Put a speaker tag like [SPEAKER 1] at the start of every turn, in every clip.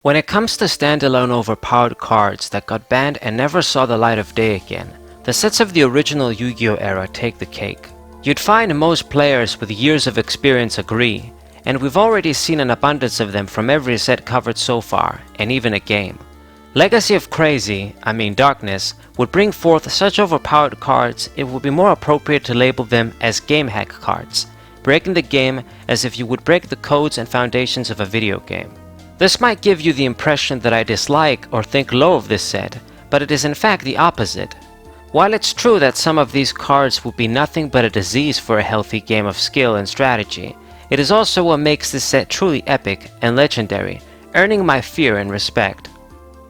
[SPEAKER 1] When it comes to standalone overpowered cards that got banned and never saw the light of day again, the sets of the original Yu-Gi-Oh era take the cake. You'd find most players with years of experience agree, and we've already seen an abundance of them from every set covered so far, and even a game. Legacy of Darkness, would bring forth such overpowered cards it would be more appropriate to label them as game hack cards, breaking the game as if you would break the codes and foundations of a video game. This might give you the impression that I dislike or think low of this set, but it is in fact the opposite. While it's true that some of these cards would be nothing but a disease for a healthy game of skill and strategy, it is also what makes this set truly epic and legendary, earning my fear and respect.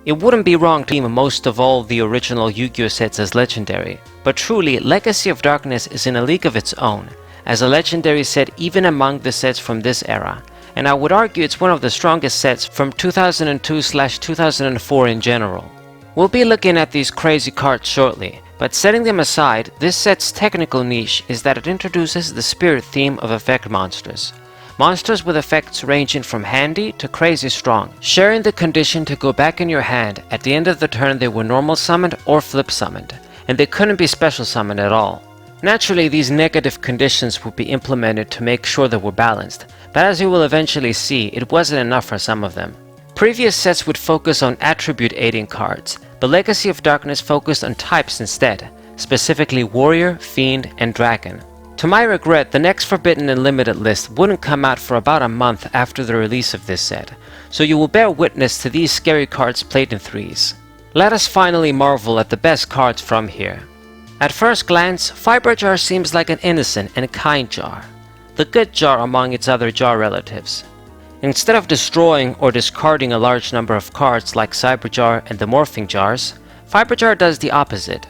[SPEAKER 1] It wouldn't be wrong to deem most of all the original Yu-Gi-Oh sets as legendary, but truly Legacy of Darkness is in a league of its own, as a legendary set even among the sets from this era, and I would argue it's one of the strongest sets from 2002/2004 in general. We'll be looking at these crazy cards shortly, but setting them aside, this set's technical niche is that it introduces the spirit theme of effect monsters. Monsters with effects ranging from handy to crazy strong, sharing the condition to go back in your hand at the end of the turn they were normal summoned or flip summoned, and they couldn't be special summoned at all. Naturally, these negative conditions would be implemented to make sure they were balanced, but as you will eventually see, it wasn't enough for some of them. Previous sets would focus on attribute aiding cards, but Legacy of Darkness focused on types instead, specifically Warrior, Fiend, and Dragon. To my regret, the next Forbidden and Limited list wouldn't come out for about a month after the release of this set, so you will bear witness to these scary cards played in threes. Let us finally marvel at the best cards from here. At first glance, Fiberjar seems like an innocent and kind jar, the good jar among its other jar relatives. Instead of destroying or discarding a large number of cards like Cyberjar and the morphing jars, Fiberjar does the opposite.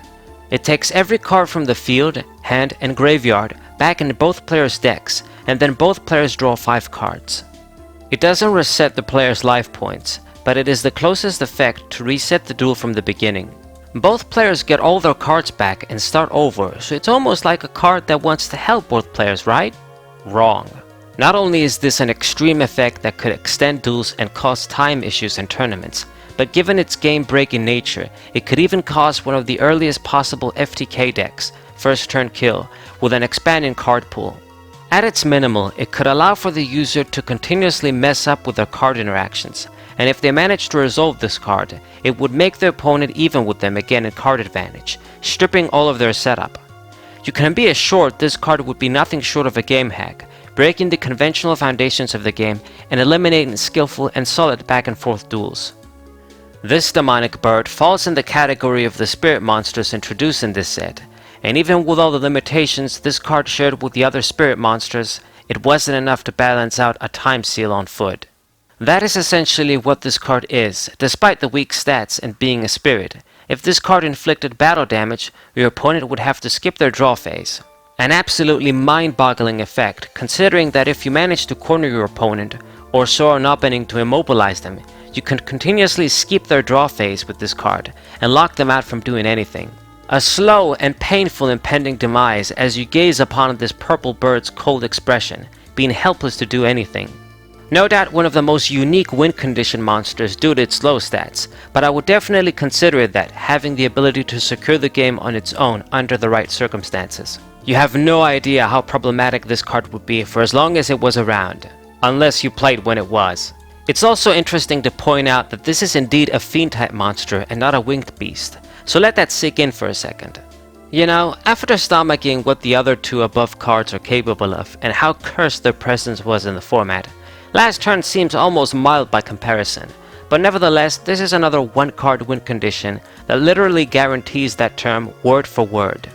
[SPEAKER 1] It takes every card from the field, hand, and graveyard back in both players' decks, and then both players draw 5 cards. It doesn't reset the player's life points, but it is the closest effect to reset the duel from the beginning. Both players get all their cards back and start over, so it's almost like a card that wants to help both players, right? Wrong. Not only is this an extreme effect that could extend duels and cause time issues in tournaments, but given its game-breaking nature, it could even cause one of the earliest possible FTK decks, first turn kill, with an expanding card pool. At its minimal, it could allow for the user to continuously mess up with their card interactions, and if they manage to resolve this card, it would make the opponent even with them again in card advantage, stripping all of their setup. You can be assured this card would be nothing short of a game hack, breaking the conventional foundations of the game and eliminating skillful and solid back and forth duels. This demonic bird falls in the category of the spirit monsters introduced in this set, and even with all the limitations this card shared with the other spirit monsters, it wasn't enough to balance out a time seal on foot. That is essentially what this card is, despite the weak stats and being a spirit. If this card inflicted battle damage, your opponent would have to skip their draw phase. An absolutely mind-boggling effect, considering that if you manage to corner your opponent, or soar an opening to immobilize them, you can continuously skip their draw phase with this card, and lock them out from doing anything. A slow and painful impending demise as you gaze upon this purple bird's cold expression, being helpless to do anything. No doubt one of the most unique win condition monsters due to its low stats, but I would definitely consider it that, having the ability to secure the game on its own under the right circumstances. You have no idea how problematic this card would be for as long as it was around, unless you played when it was. It's also interesting to point out that this is indeed a fiend type monster and not a winged beast, so let that sink in for a second. You know, after stomaching what the other two above cards are capable of and how cursed their presence was in the format, last turn seems almost mild by comparison, but nevertheless this is another one card win condition that literally guarantees that term word for word.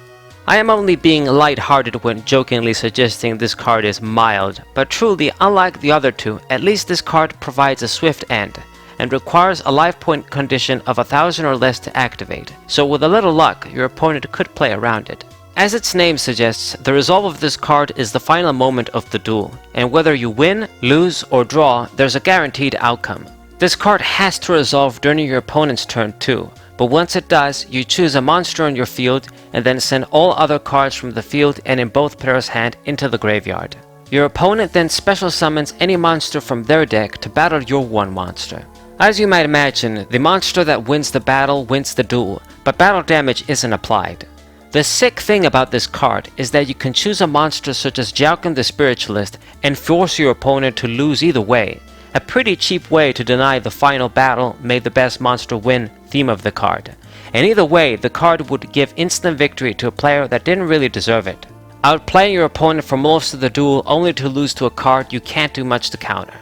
[SPEAKER 1] I am only being light-hearted when jokingly suggesting this card is mild, but truly, unlike the other two, at least this card provides a swift end, and requires a life point condition of 1,000 or less to activate, so with a little luck, your opponent could play around it. As its name suggests, the resolve of this card is the final moment of the duel, and whether you win, lose, or draw, there's a guaranteed outcome. This card has to resolve during your opponent's turn too, but once it does, you choose a monster on your field and then send all other cards from the field and in both players' hand into the graveyard. Your opponent then special summons any monster from their deck to battle your one monster. As you might imagine, the monster that wins the battle wins the duel, but battle damage isn't applied. The sick thing about this card is that you can choose a monster such as Jalkin the Spiritualist and force your opponent to lose either way. A pretty cheap way to deny the final battle may the best monster win theme of the card. And either way, the card would give instant victory to a player that didn't really deserve it. Outplaying your opponent for most of the duel only to lose to a card you can't do much to counter.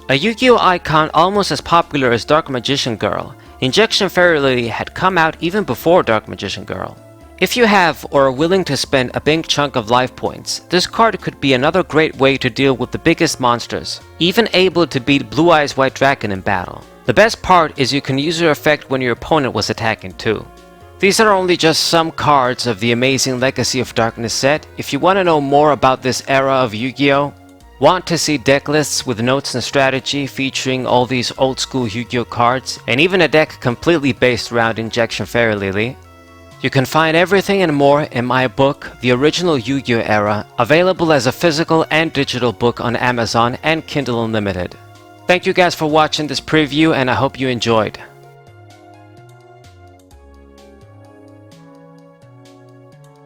[SPEAKER 1] A Yugioh icon almost as popular as Dark Magician Girl, Injection Fairy Lily had come out even before Dark Magician Girl. If you have or are willing to spend a big chunk of life points, this card could be another great way to deal with the biggest monsters, even able to beat Blue Eyes White Dragon in battle. The best part is you can use your effect when your opponent was attacking too. These are only just some cards of the amazing Legacy of Darkness set. If you want to know more about this era of Yu-Gi-Oh!, want to see deck lists with notes and strategy featuring all these old school Yu-Gi-Oh! Cards, and even a deck completely based around Injection Fairy Lily, you can find everything and more in my book, The Original Yu-Gi-Oh! Era, available as a physical and digital book on Amazon and Kindle Unlimited. Thank you guys for watching this preview, and I hope you enjoyed.